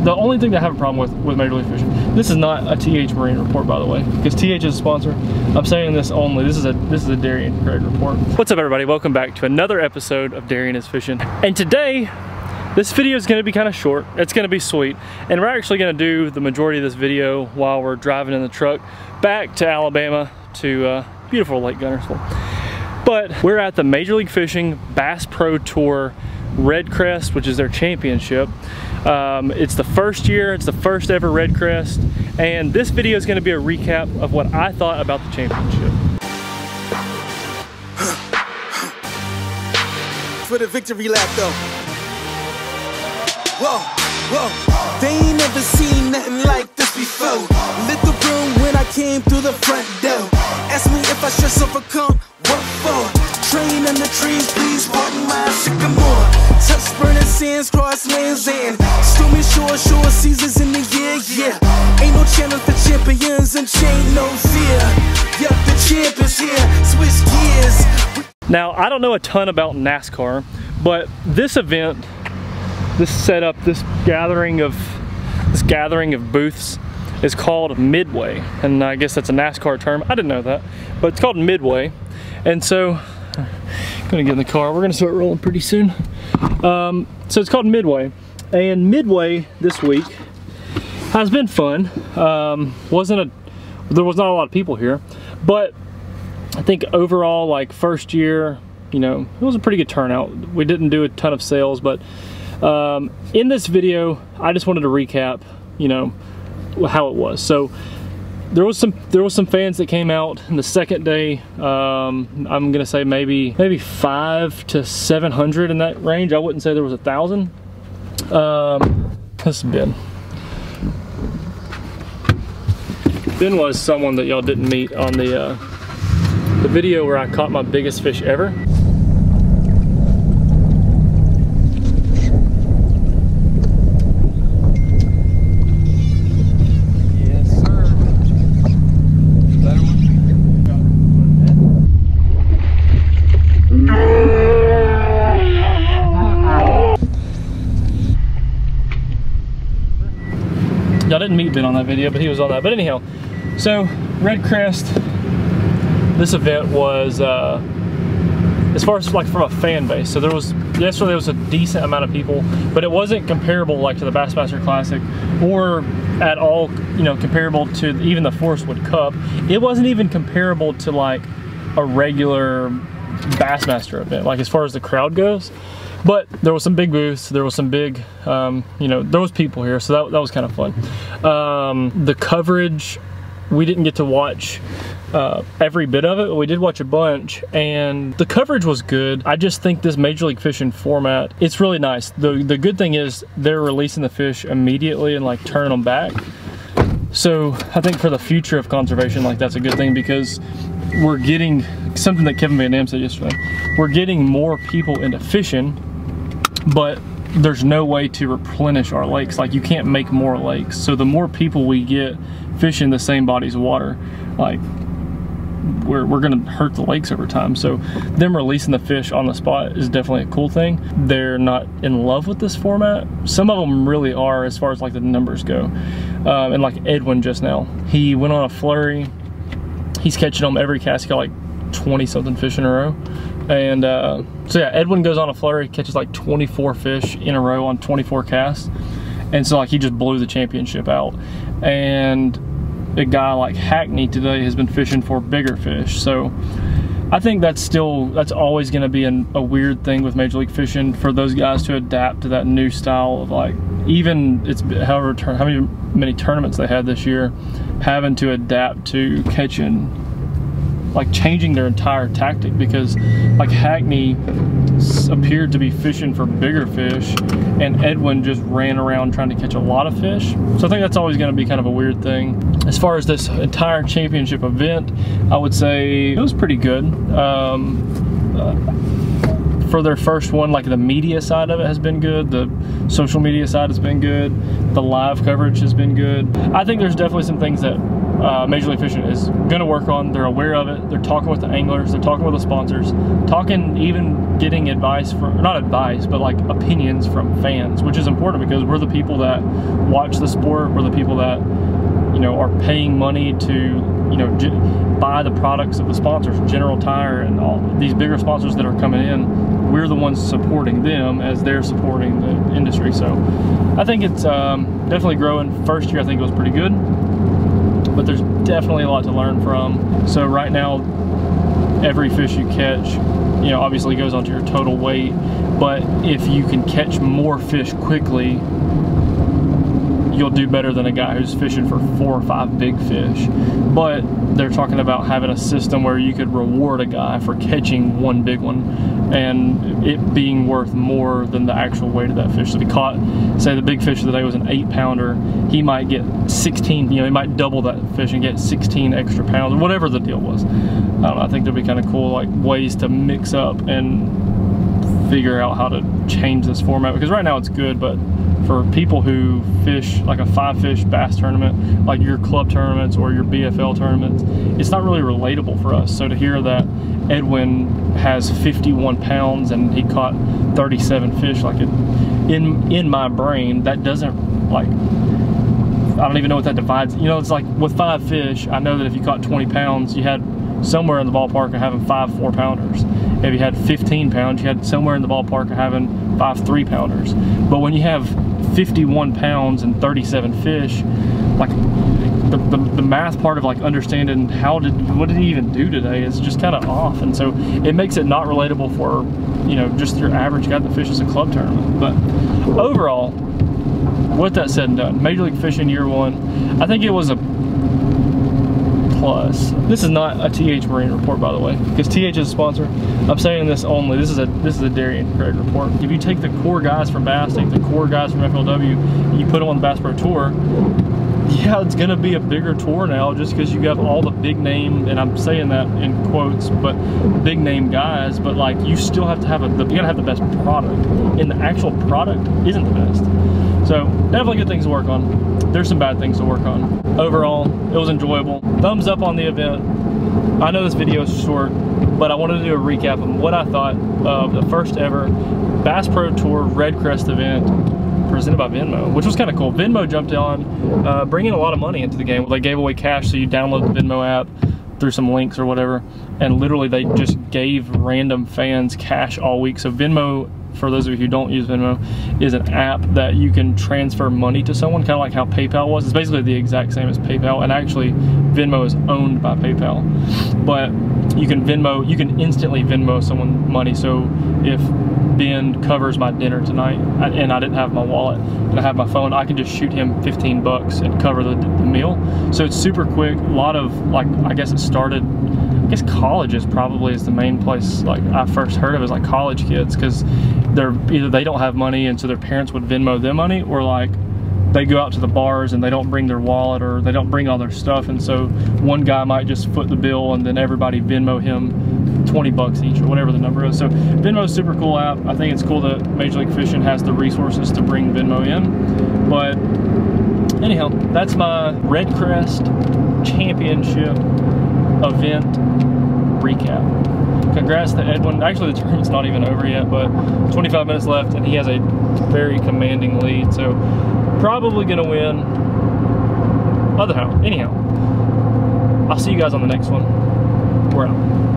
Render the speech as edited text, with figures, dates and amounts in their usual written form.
the only thing that I have a problem with Major League Fishing, this is not a TH Marine report, by the way, because TH is a sponsor. I'm saying this only. This is a Darien Craig report. What's up, everybody? Welcome back to another episode of Darien is Fishing. And today, this video is going to be kind of short. It's going to be sweet, and we're actually going to do the majority of this video while we're driving in the truck back to Alabama to beautiful Lake Guntersville. But we're at the Major League Fishing Bass Pro Tour Redcrest, which is their championship. It's the first year, it's the first ever Redcrest, and this video is going to be a recap of what I thought about the championship. For the victory lap though. Whoa, whoa, they ain't never seen nothing like this before. Lit the room when I came through the front door. Ask me if I should overcome, what for? Train in the trees, please pardon my sycamore. Touch burning sands, cross lands and stormy shore seasons in the year, yeah. Ain't no challenge for champions and chain no fear. Yup, the champ is here, switch gears. Now, I don't know a ton about NASCAR, but this event, this setup, this gathering of booths is called Midway, and I guess that's a NASCAR term. I didn't know that, but it's called Midway. And so I'm gonna get in the car. We're gonna start rolling pretty soon. So it's called Midway, and Midway this week has been fun. There was not a lot of people here, but I think overall, like first year, you know, it was a pretty good turnout. We didn't do a ton of sales, but in this video, I just wanted to recap, you know, how it was. So there was some fans that came out in the second day. I'm gonna say maybe 500 to 700 in that range. I wouldn't say there was 1,000. This is Ben. Ben was someone that y'all didn't meet on the video where I caught my biggest fish ever. Y'all didn't meet Ben on that video, but he was on that. But anyhow, so Redcrest, this event was, as far as like from a fan base, so yesterday there was a decent amount of people, but it wasn't comparable like to the Bassmaster Classic or at all, you know, comparable to even the Forestwood Cup. It wasn't even comparable to like a regular Bassmaster event, like as far as the crowd goes. But there was some big booths, there was some big, you know, there was people here, so that was kind of fun. The coverage, we didn't get to watch every bit of it, but we did watch a bunch, and the coverage was good. I just think this Major League Fishing format, it's really nice. The good thing is they're releasing the fish immediately and like turning them back. So I think for the future of conservation, like that's a good thing, because we're getting something that Kevin Van Dam said yesterday. We're getting more people into fishing, but there's no way to replenish our lakes. Like you can't make more lakes. So the more people we get fishing the same bodies of water, like we're gonna hurt the lakes over time. So them releasing the fish on the spot is definitely a cool thing. They're not in love with this format. Some of them really are, as far as like the numbers go. And like Edwin just now, he went on a flurry. He's catching them every cast. He got like 20 something fish in a row. And so yeah, Edwin goes on a flurry, catches like 24 fish in a row on 24 casts. And so like he just blew the championship out. And a guy like Hackney today has been fishing for bigger fish. So I think that's always gonna be a weird thing with Major League Fishing, for those guys to adapt to that new style of like, even it's how many tournaments they had this year, having to adapt to catching, like changing their entire tactic, because like Hackney appeared to be fishing for bigger fish and Edwin just ran around trying to catch a lot of fish. So I think that's always going to be kind of a weird thing. As far as this entire championship event, I would say it was pretty good. For their first one, like the media side of it has been good, the social media side has been good, the live coverage has been good. I think there's definitely some things that Major League Fishing is going to work on. They're aware of it. They're talking with the anglers. They're talking with the sponsors. Talking, even getting advice from, not advice, but like opinions from fans, which is important because we're the people that watch the sport. We're the people that, you know, are paying money to, you know, buy the products of the sponsors, General Tire and all these bigger sponsors that are coming in. We're the ones supporting them as they're supporting the industry. So I think it's definitely growing. First year I think it was pretty good, but there's definitely a lot to learn from. So right now, every fish you catch, you know, obviously goes onto your total weight, but if you can catch more fish quickly, you'll do better than a guy who's fishing for 4 or 5 big fish. But they're talking about having a system where you could reward a guy for catching one big one and it being worth more than the actual weight of that fish. So if he caught, say the big fish of the day was an 8-pounder, he might get 16, you know, he might double that fish and get 16 extra pounds, or whatever the deal was. I don't know, I think there'd be kind of cool like ways to mix up and figure out how to change this format, because right now it's good, but for people who fish like a 5-fish bass tournament, like your club tournaments or your BFL tournaments, it's not really relatable for us. So to hear that Edwin has 51 pounds and he caught 37 fish, like in my brain, that doesn't, like, I don't even know what that divides. You know, it's like with 5 fish, I know that if you caught 20 pounds, you had somewhere in the ballpark of having 5 4-pounders. If you had 15 pounds, you had somewhere in the ballpark of having 5 3-pounders. But when you have 51 pounds and 37 fish, like the math part of like understanding what did he even do today is just kind of off, and so it makes it not relatable for, you know, just your average guy that fishes a club tournament. But overall, with that said and done, Major League Fishing year 1, I think it was a plus. This is not a TH Marine report, by the way, because TH is a sponsor. I'm saying this only. This is a Darien Craig report. If you take the core guys from Bass, take the core guys from FLW, and you put them on the Bass Pro Tour, yeah, it's gonna be a bigger tour now, just because you have all the big name, and I'm saying that in quotes, but big name guys. But like, you still have to have you gotta have the best product, and the actual product isn't the best. So definitely good things to work on. There's some bad things to work on. Overall, it was enjoyable. Thumbs up on the event. I know this video is short, but I wanted to do a recap of what I thought of the first ever Bass Pro Tour Redcrest event presented by Venmo, which was kind of cool. Venmo jumped on, bringing a lot of money into the game. They gave away cash, so you download the Venmo app through some links or whatever, and literally they just gave random fans cash all week. So Venmo, for those of you who don't use Venmo, is an app that you can transfer money to someone, kind of like how PayPal was. It's basically the exact same as PayPal, and actually Venmo is owned by PayPal. But you can instantly Venmo someone money. So if Ben covers my dinner tonight and I didn't have my wallet and I have my phone, I can just shoot him 15 bucks and cover the meal. So it's super quick. A lot of, like, I guess it started, I guess colleges probably is the main place like I first heard of, is like college kids, because either they don't have money and so their parents would Venmo them money, or like they go out to the bars and they don't bring their wallet or they don't bring all their stuff, and so one guy might just foot the bill and then everybody Venmo him 20 bucks each or whatever the number is. So Venmo's a super cool app. I think it's cool that Major League Fishing has the resources to bring Venmo in. But anyhow, that's my Redcrest Championship event recap. Congrats to Edwin. Actually, the tournament's not even over yet, but 25 minutes left and he has a very commanding lead, so probably gonna win. Anyhow, I'll see you guys on the next one. We're out.